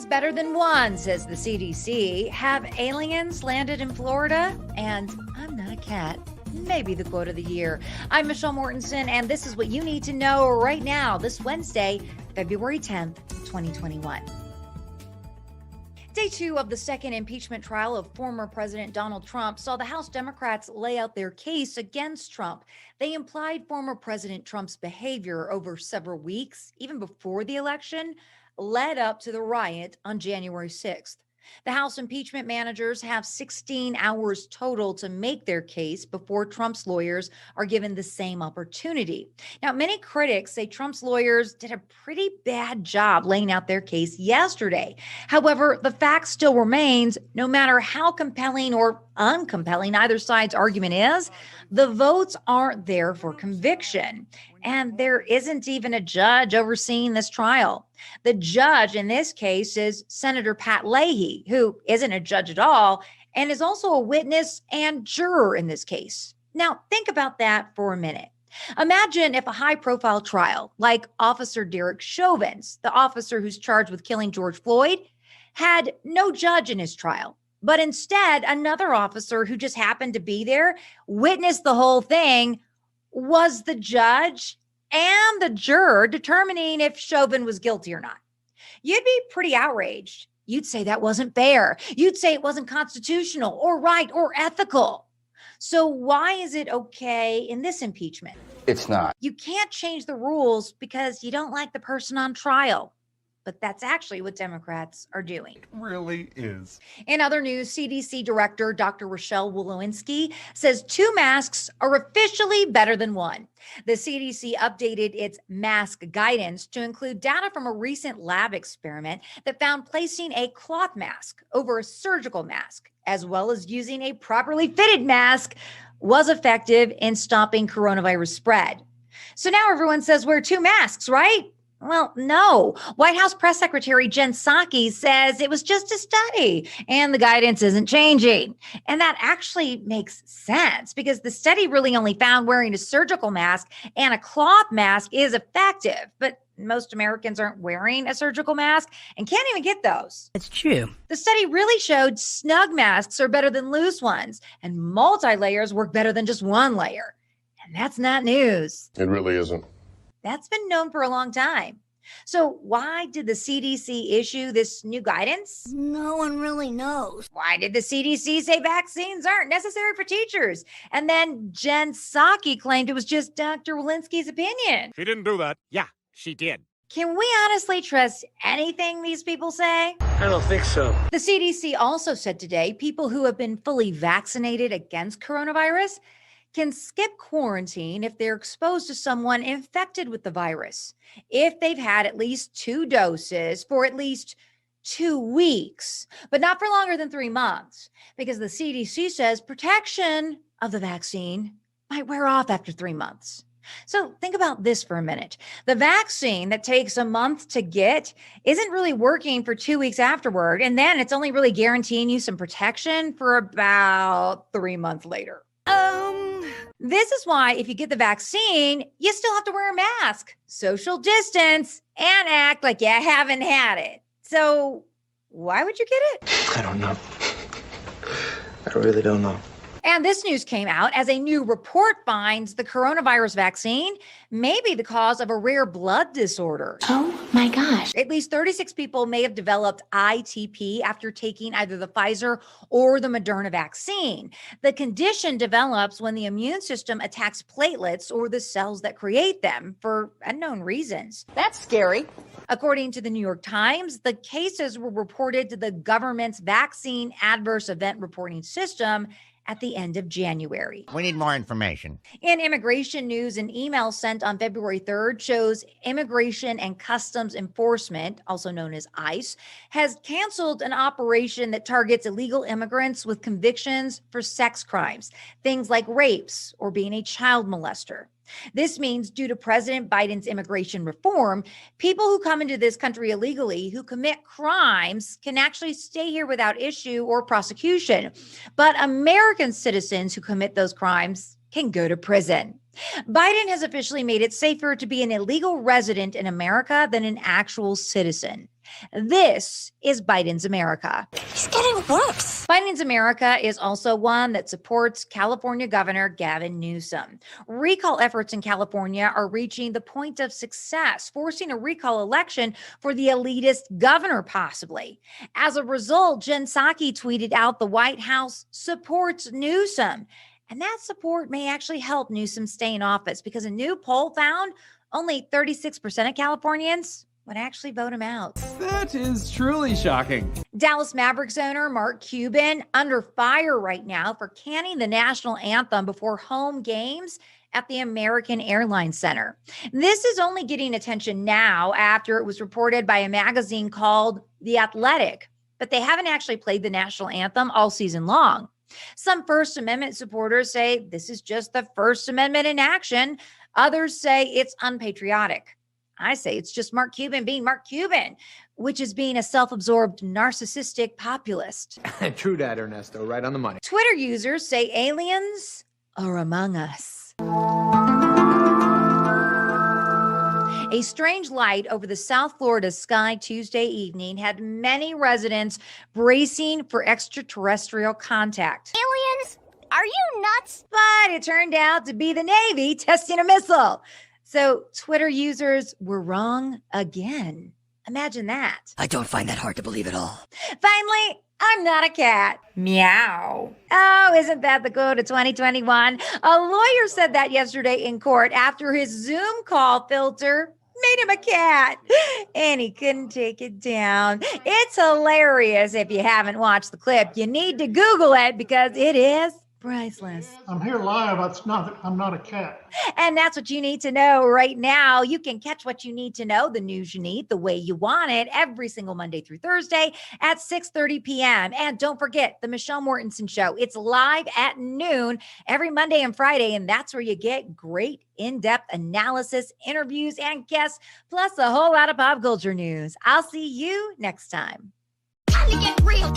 better than one, says the CDC. Have aliens landed in Florida? And I'm not a cat. Maybe the quote of the year. I'm Michelle Mortensen, and this is what you need to know right now, this Wednesday, February 10th, 2021. Day 2 of the second impeachment trial of former President Donald Trump saw the House Democrats lay out their case against Trump. They implied former President Trump's behavior over several weeks, even before the election, led up to the riot on January 6th. The House impeachment managers have 16 hours total to make their case before Trump's lawyers are given the same opportunity. Now, many critics say Trump's lawyers did a pretty bad job laying out their case yesterday. However, the fact still remains, no matter how compelling or uncompelling either side's argument is, the votes aren't there for conviction. And there isn't even a judge overseeing this trial. The judge in this case is Senator Pat Leahy, who isn't a judge at all and is also a witness and juror in this case. Now, think about that for a minute. Imagine if a high-profile trial, like Officer Derek Chauvin's, the officer who's charged with killing George Floyd, had no judge in his trial, but instead another officer who just happened to be there, witnessed the whole thing, was the judge and the juror determining if Chauvin was guilty or not. You'd be pretty outraged. You'd say that wasn't fair. You'd say it wasn't constitutional or right or ethical. So why is it okay in this impeachment? It's not. You can't change the rules because you don't like the person on trial. But that's actually what Democrats are doing. It really is. In other news, CDC Director Dr. Rochelle Walensky says 2 masks are officially better than 1. The CDC updated its mask guidance to include data from a recent lab experiment that found placing a cloth mask over a surgical mask, as well as using a properly fitted mask, was effective in stopping coronavirus spread. So now everyone says wear 2 masks, right? Well, no. White House Press Secretary Jen Psaki says it was just a study and the guidance isn't changing. And that actually makes sense because the study really only found wearing a surgical mask and a cloth mask is effective. But most Americans aren't wearing a surgical mask and can't even get those. It's true. The study really showed snug masks are better than loose ones and multi-layers work better than just one layer. And that's not news. It really isn't. That's been known for a long time. So why did the CDC issue this new guidance? No one really knows. Why did the CDC say vaccines aren't necessary for teachers? And then Jen Psaki claimed it was just Dr. Walensky's opinion. She didn't do that. Yeah, she did. Can we honestly trust anything these people say? I don't think so. The CDC also said today people who have been fully vaccinated against coronavirus can skip quarantine if they're exposed to someone infected with the virus, if they've had at least 2 doses for at least 2 weeks, but not for longer than 3 months, because the CDC says protection of the vaccine might wear off after 3 months. So think about this for a minute. The vaccine that takes a month to get isn't really working for 2 weeks afterward, and then it's only really guaranteeing you some protection for about 3 months later. This is why if you get the vaccine, you still have to wear a mask, social distance, and act like you haven't had it. So why would you get it? I don't know. I really don't know. And this news came out as a new report finds the coronavirus vaccine may be the cause of a rare blood disorder. Oh my gosh. At least 36 people may have developed ITP after taking either the Pfizer or the Moderna vaccine. The condition develops when the immune system attacks platelets or the cells that create them for unknown reasons. That's scary. According to the New York Times, the cases were reported to the government's vaccine adverse event reporting system at the end of January. We need more information. In immigration news, an email sent on February 3rd shows Immigration and Customs Enforcement, also known as ICE, has canceled an operation that targets illegal immigrants with convictions for sex crimes, things like rapes or being a child molester. This means due to President Biden's immigration reform, people who come into this country illegally who commit crimes can actually stay here without issue or prosecution. But American citizens who commit those crimes can go to prison. Biden has officially made it safer to be an illegal resident in America than an actual citizen. This is Biden's America. It's getting worse. Biden's America is also one that supports California Governor Gavin Newsom. Recall efforts in California are reaching the point of success, forcing a recall election for the elitist governor, possibly. As a result, Jen Psaki tweeted out the White House supports Newsom. And that support may actually help Newsom stay in office because a new poll found only 36% of Californians would actually vote him out. That is truly shocking. Dallas Mavericks owner Mark Cuban under fire right now for canning the national anthem before home games at the American Airlines Center. This is only getting attention now after it was reported by a magazine called The Athletic, but they haven't actually played the national anthem all season long. Some First Amendment supporters say this is just the First Amendment in action. Others say it's unpatriotic. I say it's just Mark Cuban being Mark Cuban, which is being a self-absorbed, narcissistic populist. True that, Ernesto. Right on the money. Twitter users say aliens are among us. A strange light over the South Florida sky Tuesday evening had many residents bracing for extraterrestrial contact. Aliens? Are you nuts? But it turned out to be the Navy testing a missile. So Twitter users were wrong again. Imagine that. I don't find that hard to believe at all. Finally, I'm not a cat. Meow. Oh, isn't that the quote of 2021? A lawyer said that yesterday in court after his Zoom call filter made him a cat and he couldn't take it down. It's hilarious. If you haven't watched the clip, you need to Google it because it is priceless. I'm here live. I'm not a cat. And that's what you need to know right now. You can catch what you need to know, the news you need, the way you want it, every single Monday through Thursday at 6:30 p.m. And don't forget the Michelle Mortensen Show. It's live at noon every Monday and Friday. And that's where you get great in-depth analysis, interviews, and guests, plus a whole lot of pop culture news. I'll see you next time. Time to get real.